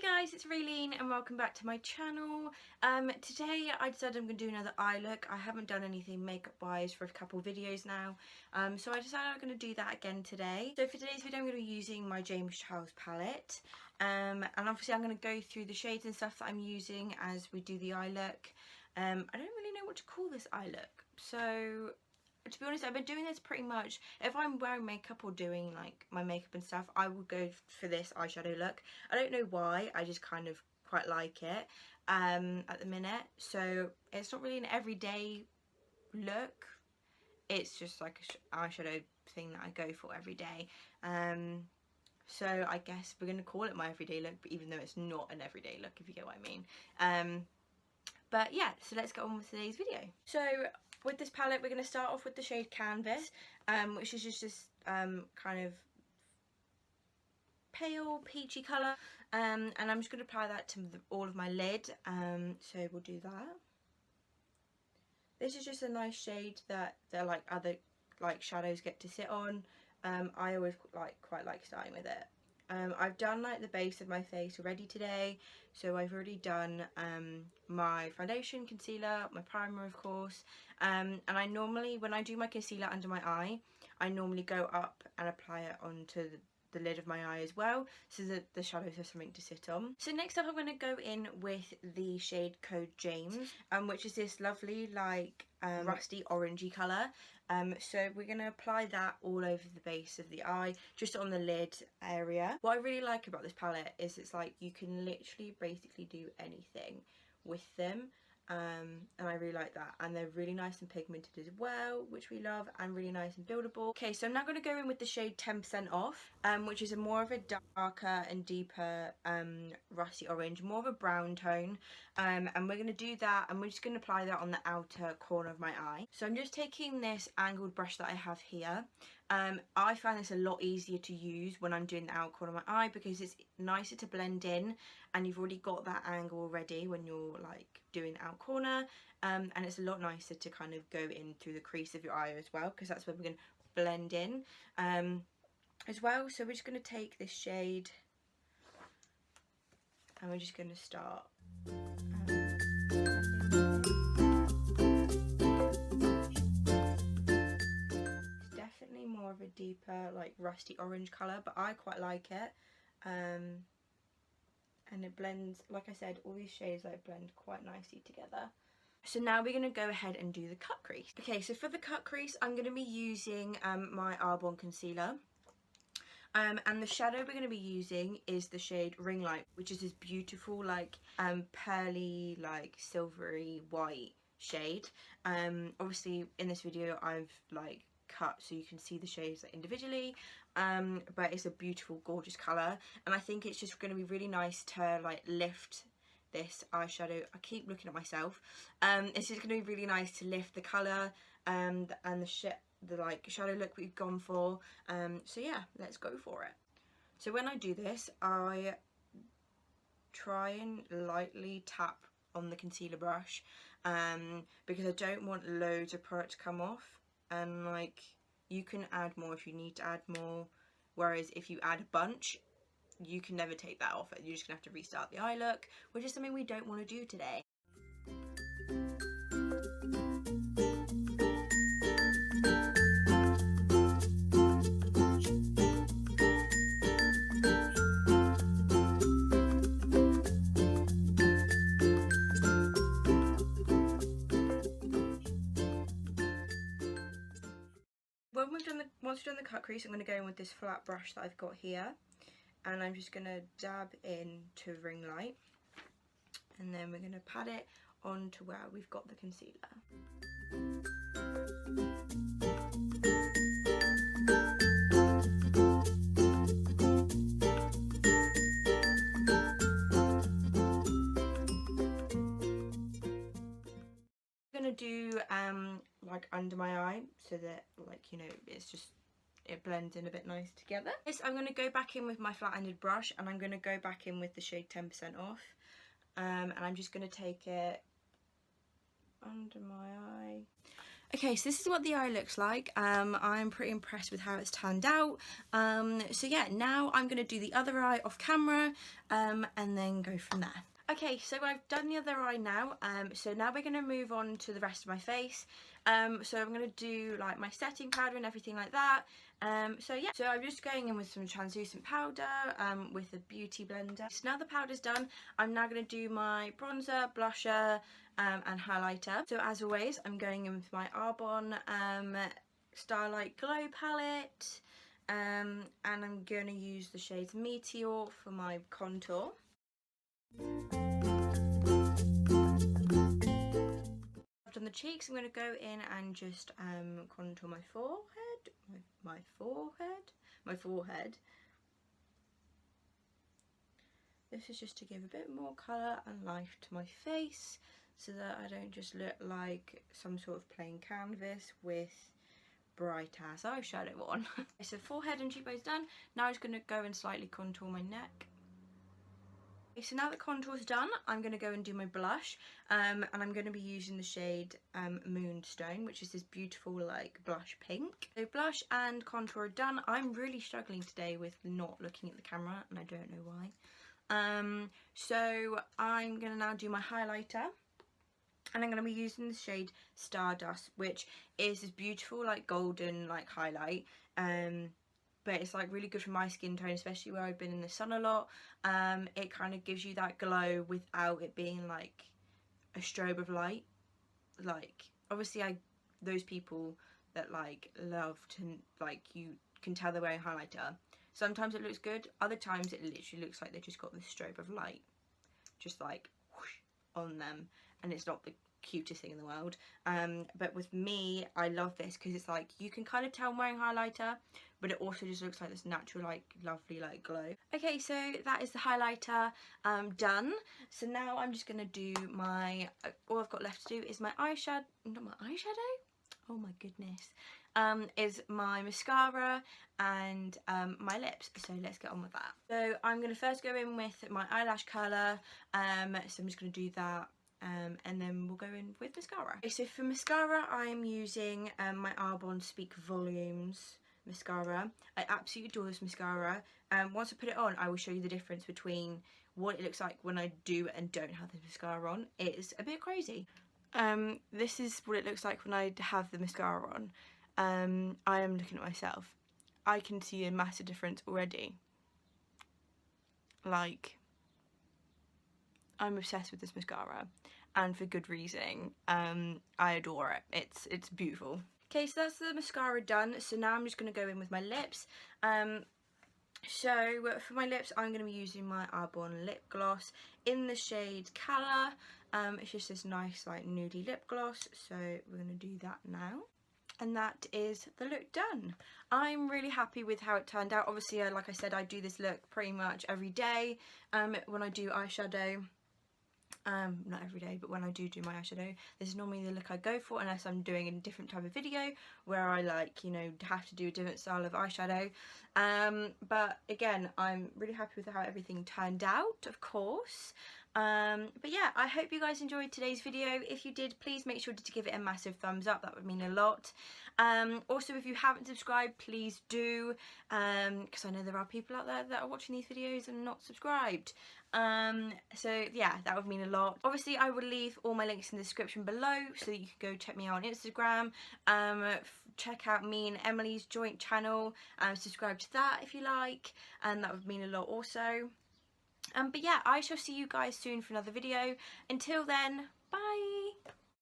Guys, it's Raylene and welcome back to my channel. Today I decided I'm going to do another eye look. I haven't done anything makeup wise for a couple of videos now, so I decided I'm going to do that again today. So for today's video I'm going to be using my James Charles palette, and obviously I'm going to go through the shades and stuff that I'm using as we do the eye look. I don't really know what to call this eye look, so to be honest, I've been doing this pretty much, if I'm wearing makeup or doing like my makeup and stuff, I will go for this eyeshadow look. I don't know why, I just kind of quite like it at the minute. So it's not really an everyday look, it's just like an eyeshadow thing that I go for every day. So I guess we're going to call it my everyday look, but even though it's not an everyday look, if you get what I mean. But yeah, so let's get on with today's video. So with this palette, we're going to start off with the shade Canvas, which is just this kind of pale peachy colour, and I'm just going to apply that to all of my lid, so we'll do that. This is just a nice shade that like other like shadows get to sit on. I always quite like starting with it. I've done like the base of my face already today, so I've already done my foundation, concealer, my primer of course, and I normally, when I do my concealer under my eye, I normally go up and apply it onto the lid of my eye as well, so that the shadows have something to sit on. So next up I'm going to go in with the shade Code James, which is this lovely like rusty orangey colour. So we're going to apply that all over the base of the eye, just on the lid area. What I really like about this palette is it's like you can literally basically do anything with them. And I really like that, and they're really nice and pigmented as well, which we love, and really nice and buildable. Okay, so I'm now going to go in with the shade 10% Off, which is more of a darker and deeper rusty orange, more of a brown tone, and we're going to do that, and we're just going to apply that on the outer corner of my eye. So I'm just taking this angled brush that I have here. I find this a lot easier to use when I'm doing the outer corner of my eye, because it's nicer to blend in, and you've already got that angle already when you're like doing the outer corner, and it's a lot nicer to kind of go in through the crease of your eye as well, because that's where we're going to blend in as well. So we're just going to take this shade and we're just going to start definitely more of a deeper like rusty orange colour, but I quite like it, and it blends, like I said, all these shades like blend quite nicely together. So now we're going to go ahead and do the cut crease. Okay, so for the cut crease I'm going to be using my Arbonne concealer, and the shadow we're going to be using is the shade Ring Light, which is this beautiful like pearly like silvery white shade. Obviously in this video I've like cut so you can see the shades like individually, but it's a beautiful gorgeous colour, and I think it's just going to be really nice to like lift this eyeshadow. I keep looking at myself. It's just going to be really nice to lift the colour and the like shadow look we've gone for. So yeah, let's go for it. So when I do this, I try and lightly tap on the concealer brush, because I don't want loads of product to come off, and like you can add more if you need to add more, whereas if you add a bunch you can never take that off, you're just gonna have to restart the eye look, which is something we don't want to do today. Once we've done the cut crease, I'm going to go in with this flat brush that I've got here, and I'm just going to dab into Ring Light, and then we're going to pat it onto where we've got the concealer. I'm going to do like under my eye, so that like, you know, it's just, it blends in a bit nice together. Yes, I'm going to go back in with my flat-ended brush, and I'm going to go back in with the shade 10% Off, and I'm just going to take it under my eye. Okay, so this is what the eye looks like. I'm pretty impressed with how it's turned out. So yeah, now I'm going to do the other eye off camera and then go from there. Okay, so I've done the other eye now, so now we're going to move on to the rest of my face. So I'm going to do like my setting powder and everything like that. So yeah, so I'm just going in with some translucent powder with a beauty blender. So now the powder's done, I'm now going to do my bronzer, blusher and highlighter. So as always, I'm going in with my Arbonne Starlight Glow palette, and I'm going to use the shades Meteor for my contour. On the cheeks, I'm going to go in and just contour my forehead, my forehead. This is just to give a bit more colour and life to my face, so that I don't just look like some sort of plain canvas with bright ass eyeshadow on. So forehead and cheekbones done. Now I'm just going to go and slightly contour my neck. Okay, so now the contour's done, I'm going to go and do my blush, and I'm going to be using the shade Moonstone, which is this beautiful like blush pink. So blush and contour are done. I'm really struggling today with not looking at the camera, and I don't know why. So I'm going to now do my highlighter, and I'm going to be using the shade Stardust, which is this beautiful like golden like highlight. But it's like really good for my skin tone, especially where I've been in the sun a lot. It kind of gives you that glow without it being like a strobe of light. Like obviously those people that like love to, like, you can tell they're wearing highlighter. Sometimes it looks good, other times it literally looks like they just got this strobe of light just like whoosh on them, and it's not the cutest thing in the world. But with me, I love this because it's like you can kind of tell I'm wearing highlighter, but it also just looks like this natural like lovely like glow. Okay, so that is the highlighter done. So now I'm just gonna do my all I've got left to do is my eyeshadow, not my eyeshadow, oh my goodness, is my mascara and my lips. So let's get on with that. So I'm going to first go in with my eyelash curler, so I'm just going to do that, and then we'll go in with mascara. Okay, so for mascara, I'm using my Arbonne Speak Volumes mascara. I absolutely adore this mascara. Once I put it on, I will show you the difference between what it looks like when I do and don't have the mascara on. It's a bit crazy. This is what it looks like when I have the mascara on. I am looking at myself. I can see a massive difference already. Like, I'm obsessed with this mascara, and for good reason. I adore it. It's beautiful. Okay, so that's the mascara done. So now I'm just going to go in with my lips. So for my lips, I'm going to be using my Arbonne lip gloss in the shade Colour. It's just this nice like nudie lip gloss, so we're going to do that now. And that is the look done. I'm really happy with how it turned out. Obviously, like I said, I do this look pretty much every day when I do eyeshadow. Not every day, but when I do my eyeshadow, this is normally the look I go for, unless I'm doing a different type of video where I like, you know, have to do a different style of eyeshadow. But again, I'm really happy with how everything turned out, of course. But yeah, I hope you guys enjoyed today's video. If you did, please make sure to give it a massive thumbs up. That would mean a lot. Also, if you haven't subscribed, please do, because I know there are people out there that are watching these videos and not subscribed. So yeah, that would mean a lot. Obviously, I will leave all my links in the description below, so that you can go check me out on Instagram, check out me and Emily's joint channel, subscribe to that if you like, and that would mean a lot also. But yeah, I shall see you guys soon for another video. Until then,